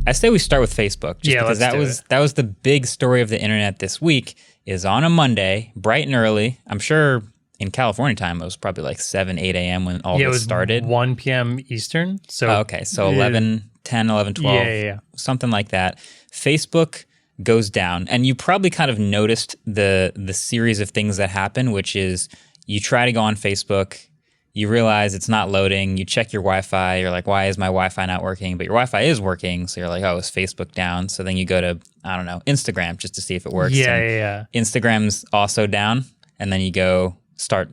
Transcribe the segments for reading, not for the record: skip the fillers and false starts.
I say we start with Facebook, just because that was the big story of the internet this week. Is on a Monday, bright and early. I'm sure in California time it was probably like 7, 8 a.m. when all this started. 1 p.m. Eastern. So okay, so 11, 10, 11, 12, something like that. Facebook goes down, and you probably kind of noticed the series of things that happen, which is you try to go on Facebook, you realize it's not loading, you check your Wi-Fi, you're like, why is my Wi-Fi not working? But your Wi-Fi is working, so you're like, oh, is Facebook down? So then you go to, I don't know, Instagram just to see if it works. Instagram's also down, and then you go start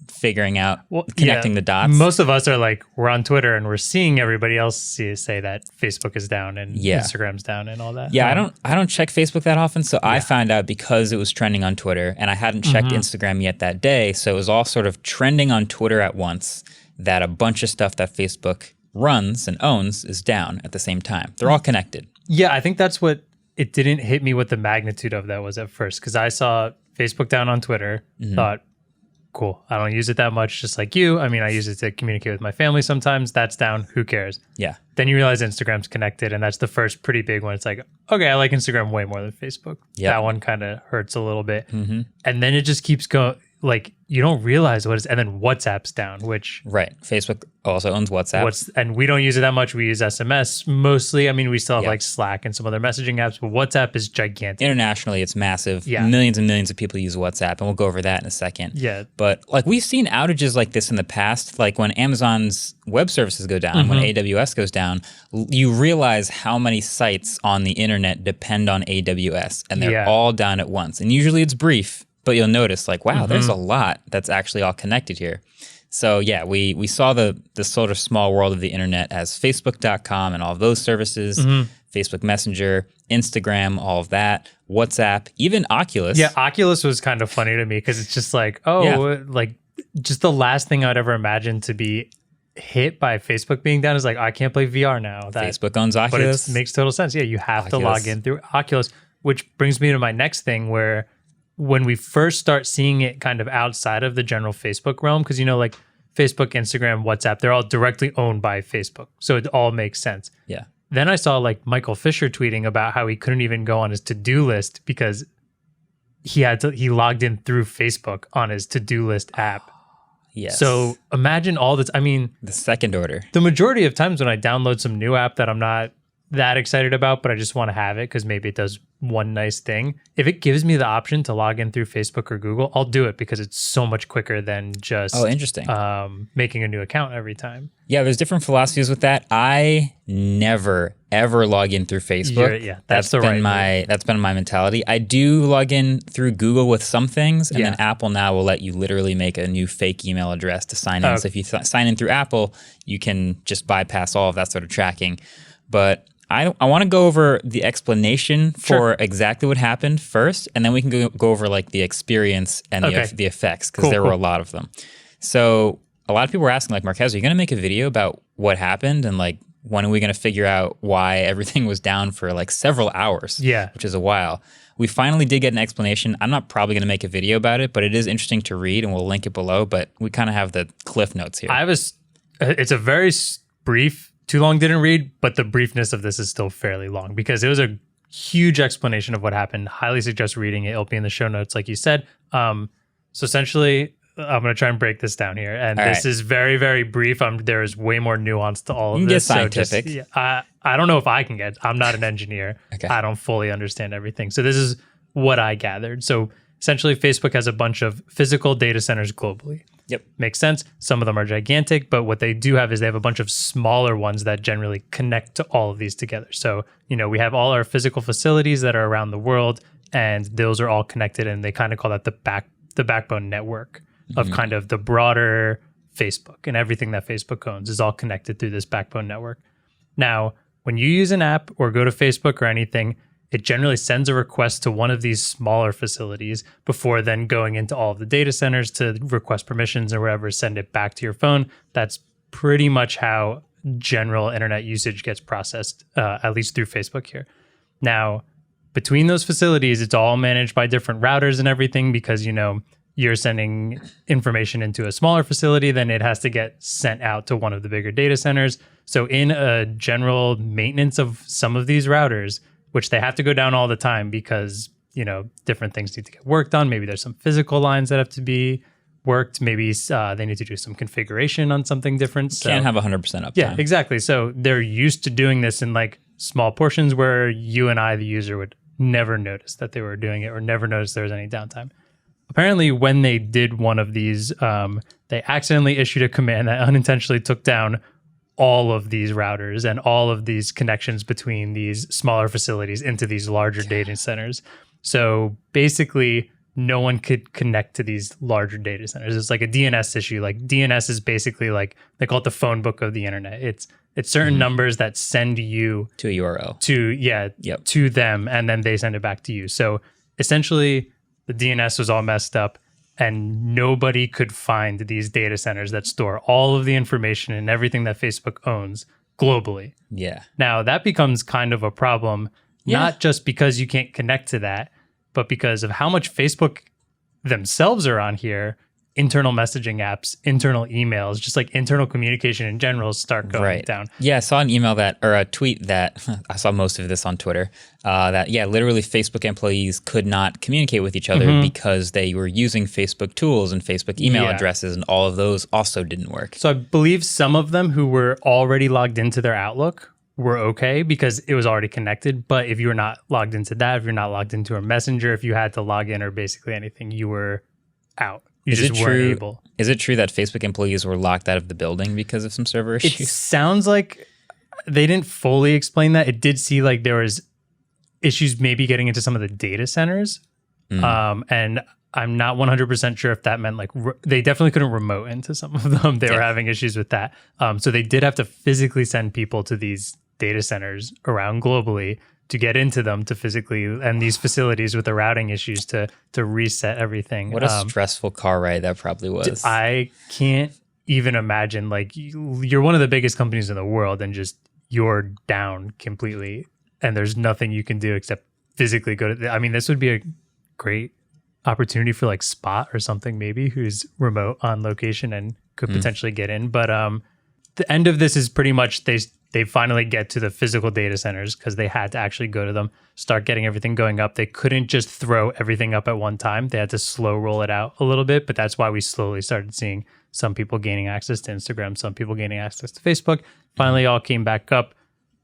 figuring out, connecting the dots. Most of us are like, we're on Twitter and we're seeing everybody else say that Facebook is down and Instagram's down and all that. Yeah, I don't check Facebook that often, so I found out because it was trending on Twitter, and I hadn't checked Instagram yet that day, so it was all sort of trending on Twitter at once that a bunch of stuff that Facebook runs and owns is down at the same time. They're all connected. Yeah, I think that's what it didn't hit me what the magnitude of that was at first, because I saw Facebook down on Twitter, thought, cool. I don't use it that much, just like you. I mean, I use it to communicate with my family sometimes. That's down. Who cares? Yeah. Then you realize Instagram's connected, and that's the first pretty big one. It's like, okay, I like Instagram way more than Facebook. Yep. That one kind of hurts a little bit. And then it just keeps going. Like, you don't realize what is, and then WhatsApp's down, which... Right. Facebook also owns WhatsApp. And we don't use it that much. We use SMS mostly. I mean, we still have like Slack and some other messaging apps, but WhatsApp is gigantic. Internationally, it's massive. Yeah. Millions and millions of people use WhatsApp, and we'll go over that in a second. Yeah. But like, we've seen outages like this in the past, like when Amazon's web services go down, when AWS goes down, you realize how many sites on the internet depend on AWS, and they're all down at once. And usually it's brief, but you'll notice like, wow, there's a lot that's actually all connected here. So yeah, we saw the sort of small world of the internet as Facebook.com and all of those services, Facebook Messenger, Instagram, all of that, WhatsApp, even Oculus. Yeah, Oculus was kind of funny to me because it's just like, like just the last thing I'd ever imagine to be hit by Facebook being down is like, I can't play VR now. Facebook owns Oculus. But it makes total sense. Yeah, you have to log in through Oculus, which brings me to my next thing where when we first start seeing it kind of outside of the general Facebook realm, because, you know, like Facebook, Instagram, WhatsApp, they're all directly owned by Facebook. So it all makes sense. Yeah. Then I saw like Michael Fisher tweeting about how he couldn't even go on his to-do list because he logged in through Facebook on his to-do list app. Yes. So imagine all this. I mean, the second order. The majority of times when I download some new app that I'm not that excited about, but I just want to have it because maybe it does one nice thing. If it gives me the option to log in through Facebook or Google, I'll do it because it's so much quicker than just interesting. Making a new account every time. Yeah, there's different philosophies with that. I never ever log in through Facebook. That's been my mentality. I do log in through Google with some things, and then Apple now will let you literally make a new fake email address to sign in. So if you sign in through Apple, you can just bypass all of that sort of tracking. But I want to go over the explanation for exactly what happened first, and then we can go over like the experience and the effects, because there were a lot of them. So a lot of people were asking like, Marquez, are you going to make a video about what happened, and like when are we going to figure out why everything was down for like several hours? Yeah, which is a while. We finally did get an explanation. I'm not probably going to make a video about it, but it is interesting to read, and we'll link it below. But we kind of have the cliff notes here. It's a very brief. Too long didn't read, but the briefness of this is still fairly long because it was a huge explanation of what happened. Highly suggest reading it. It'll be in the show notes, like you said. So essentially, I'm going to try and break this down here. And this is very, very brief. There is way more nuance to all of this. You can get scientific. So just, I don't know if I can get. I'm not an engineer. I don't fully understand everything. So this is what I gathered. So essentially, Facebook has a bunch of physical data centers globally. Yep. Makes sense. Some of them are gigantic, but what they do have is they have a bunch of smaller ones that generally connect to all of these together. So, you know, we have all our physical facilities that are around the world, and those are all connected, and they kind of call that the backbone network of kind of the broader Facebook, and everything that Facebook owns is all connected through this backbone network. Now, when you use an app or go to Facebook or anything, it generally sends a request to one of these smaller facilities before then going into all of the data centers to request permissions or whatever, send it back to your phone. That's pretty much how general internet usage gets processed, at least through Facebook here. Now, between those facilities, it's all managed by different routers and everything because, you know, you're sending information into a smaller facility, then it has to get sent out to one of the bigger data centers. So in a general maintenance of some of these routers, which they have to go down all the time because, different things need to get worked on. Maybe there's some physical lines that have to be worked. Maybe they need to do some configuration on something different. So, can't have 100% uptime. Yeah, exactly. So they're used to doing this in like small portions where you and I, the user, would never notice that they were doing it or never notice there was any downtime. Apparently, when they did one of these, they accidentally issued a command that unintentionally took down all of these routers and all of these connections between these smaller facilities into these larger data centers. So basically, no one could connect to these larger data centers. It's like a DNS issue. Like DNS is basically like, they call it the phone book of the internet. It's certain numbers that send you to a URL to them, and then they send it back to you. So essentially, the DNS was all messed up, and nobody could find these data centers that store all of the information and everything that Facebook owns globally. Yeah. Now that becomes kind of a problem, not just because you can't connect to that, but because of how much Facebook themselves are on here. Internal messaging apps, internal emails, just like internal communication in general start going down. Yeah, I saw an email or a tweet that, I saw most of this on Twitter, that literally Facebook employees could not communicate with each other because they were using Facebook tools and Facebook email addresses, and all of those also didn't work. So I believe some of them who were already logged into their Outlook were okay because it was already connected. But if you were not logged into that, if you're not logged into a messenger, if you had to log in or basically anything, you were out. Is it true that Facebook employees were locked out of the building because of some server issues? It sounds like they didn't fully explain that. It did see like there was issues maybe getting into some of the data centers. And I'm not 100% sure if that meant like they definitely couldn't remote into some of them. They were having issues with that. So they did have to physically send people to these data centers around globally to get into them, to physically, and these facilities with the routing issues to reset everything. What a stressful car ride that probably was. I can't even imagine, like, you're one of the biggest companies in the world and just you're down completely and there's nothing you can do except physically go to, this would be a great opportunity for like Spot or something maybe, who's remote on location and could potentially get in. But the end of this is pretty much they finally get to the physical data centers because they had to actually go to them, start getting everything going up. They couldn't just throw everything up at one time. They had to slow roll it out a little bit, but that's why we slowly started seeing some people gaining access to Instagram, some people gaining access to Facebook. Finally, all came back up.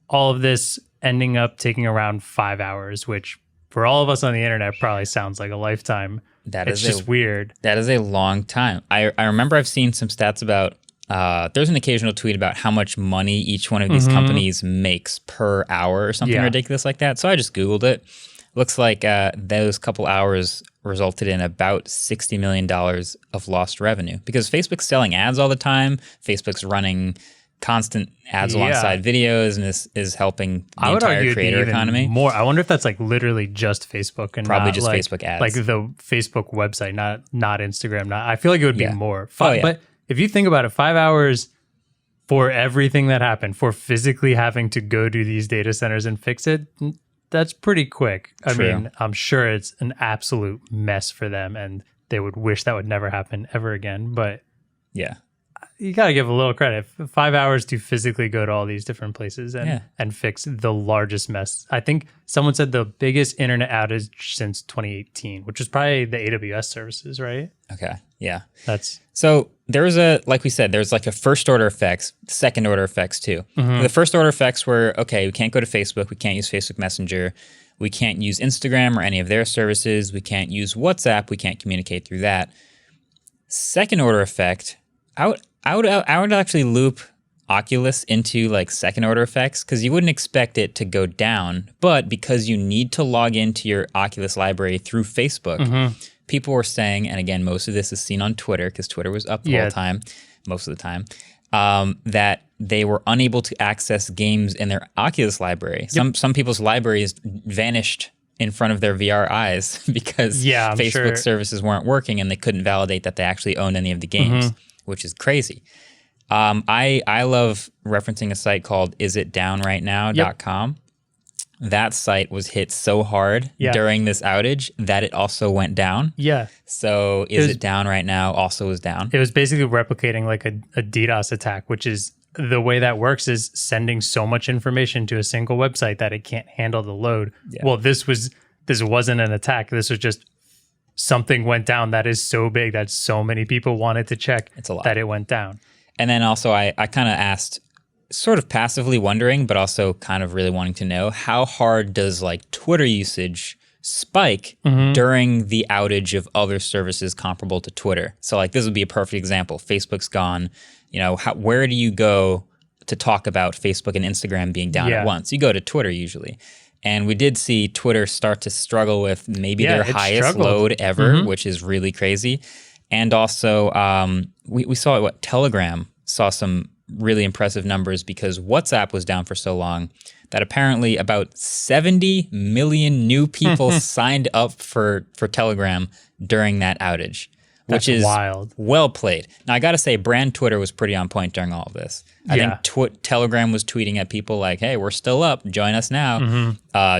All of this ending up taking around 5 hours, which for all of us on the internet probably sounds like a lifetime. It's just weird. That is a long time. I remember I've seen some stats about there's an occasional tweet about how much money each one of these companies makes per hour or something ridiculous like that. So I just Googled it. Looks like those couple hours resulted in about $60 million of lost revenue because Facebook's selling ads all the time. Facebook's running constant ads alongside videos and is helping the entire creator economy. More. I wonder if that's like literally just Facebook and probably just like, Facebook ads. Like the Facebook website, not Instagram. I feel like it would be more. But if you think about it, 5 hours for everything that happened, for physically having to go to these data centers and fix it, that's pretty quick. I mean, I'm sure it's an absolute mess for them and they would wish that would never happen ever again. But yeah, you got to give a little credit. 5 hours to physically go to all these different places and fix the largest mess. I think someone said the biggest internet outage since 2018, which was probably the AWS services, right? Okay. Yeah. So there was like we said, there's like a first order effects, second order effects too. The first order effects were, okay, we can't go to Facebook. We can't use Facebook Messenger. We can't use Instagram or any of their services. We can't use WhatsApp. We can't communicate through that. Second order effect, I would actually loop Oculus into like second order effects because you wouldn't expect it to go down, but because you need to log into your Oculus library through Facebook, people were saying, and again, most of this is seen on Twitter because Twitter was up the whole time, most of the time, that they were unable to access games in their Oculus library. Some people's libraries vanished in front of their VR eyes because Facebook services weren't working and they couldn't validate that they actually owned any of the games, which is crazy. I love referencing a site called isitdownrightnow.com. That site was hit so hard during this outage that it also went down. Yeah. So Is It Down Right Now also was down. It was basically replicating like a DDoS attack, which is the way that works is sending so much information to a single website that it can't handle the load. Yeah. Well, this wasn't an attack. This was just something went down that is so big that so many people wanted to check that it went down. And then also I kind of asked, sort of passively wondering, but also kind of really wanting to know, how hard does like Twitter usage spike during the outage of other services comparable to Twitter? So like this would be a perfect example. Facebook's gone. You know, where do you go to talk about Facebook and Instagram being down at once? You go to Twitter usually. And we did see Twitter start to struggle with maybe their highest load ever, which is really crazy. And also we saw Telegram saw some really impressive numbers because WhatsApp was down for so long that apparently about 70 million new people signed up for Telegram during that outage, which is wild. Well played. Now, I got to say, brand Twitter was pretty on point during all of this. I think Telegram was tweeting at people like, hey, we're still up. Join us now.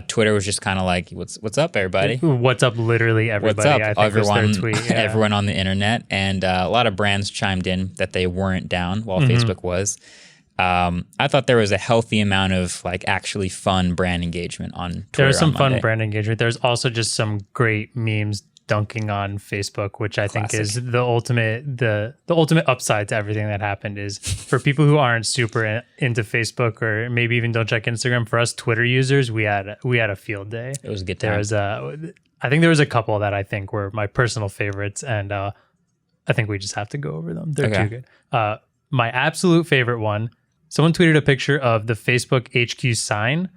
Twitter was just kind of like, what's up, everybody? What's up, literally everybody. What's up, I think everyone, was their tweet. Yeah. Everyone on the internet. And a lot of brands chimed in that they weren't down while Facebook was. I thought there was a healthy amount of like actually fun brand engagement on Twitter. There's some fun brand engagement. There's also just some great memes dunking on Facebook, which I think is the ultimate upside to everything that happened. Is for people who aren't super into Facebook or maybe even don't check Instagram. For us Twitter users, we had a field day. It was a good time. I think there was a couple that I think were my personal favorites, and I think we just have to go over them. They're too good. My absolute favorite one. Someone tweeted a picture of the Facebook HQ sign,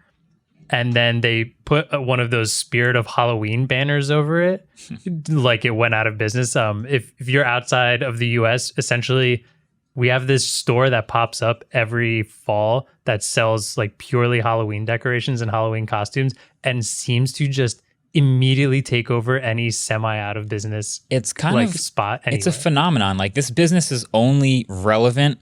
and then they put one of those Spirit of Halloween banners over it, like it went out of business. If you're outside of the US, essentially, we have this store that pops up every fall that sells like purely Halloween decorations and Halloween costumes, and seems to just immediately take over any semi out of business. It's kind of spot. Anywhere. It's a phenomenon. Like this business is only relevant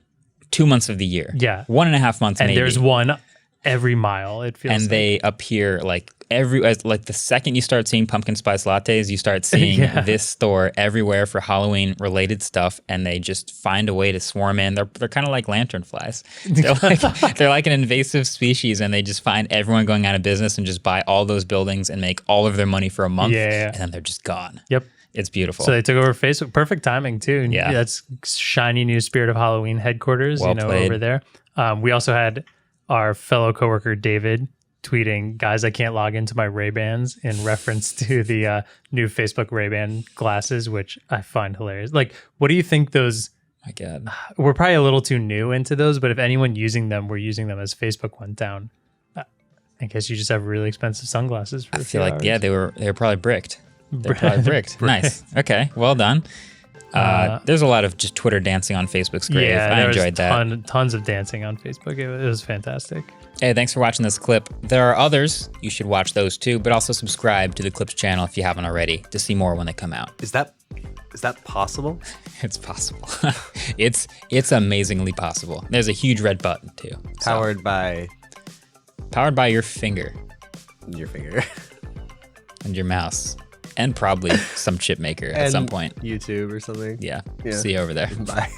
2 months of the year. Yeah, 1.5 months. And maybe. There's one every mile. It feels. And they appear like like the second you start seeing pumpkin spice lattes, you start seeing this store everywhere for Halloween related stuff, and they just find a way to swarm in. They're kind of like lanternflies. They're like an invasive species, and they just find everyone going out of business and just buy all those buildings and make all of their money for a month, and then they're just gone. Yep. It's beautiful. So they took over Facebook. Perfect timing too. Yeah, that's shiny new Spirit of Halloween headquarters. Well played. Over there. We also had our fellow coworker David tweeting, "Guys, I can't log into my Ray-Bans," in reference to the new Facebook Ray-Ban glasses, which I find hilarious. Like, what do you think those? My God, we're probably a little too new into those, but if anyone using them, we're using them as Facebook went down. I guess you just have really expensive sunglasses. For I feel like they were probably bricked. They're probably bricked. Nice. Okay, well done. There's a lot of just Twitter dancing on Facebook's grave. Yeah, I enjoyed that. Tons of dancing on Facebook. It was fantastic. Hey, thanks for watching this clip. There are others. You should watch those too, but also subscribe to the Clips channel if you haven't already to see more when they come out. Is that possible? It's possible. It's amazingly possible. There's a huge red button too. Powered by your finger. Your finger. And your mouse. And probably some chip maker at some point. YouTube or something. Yeah. See you over there. Bye.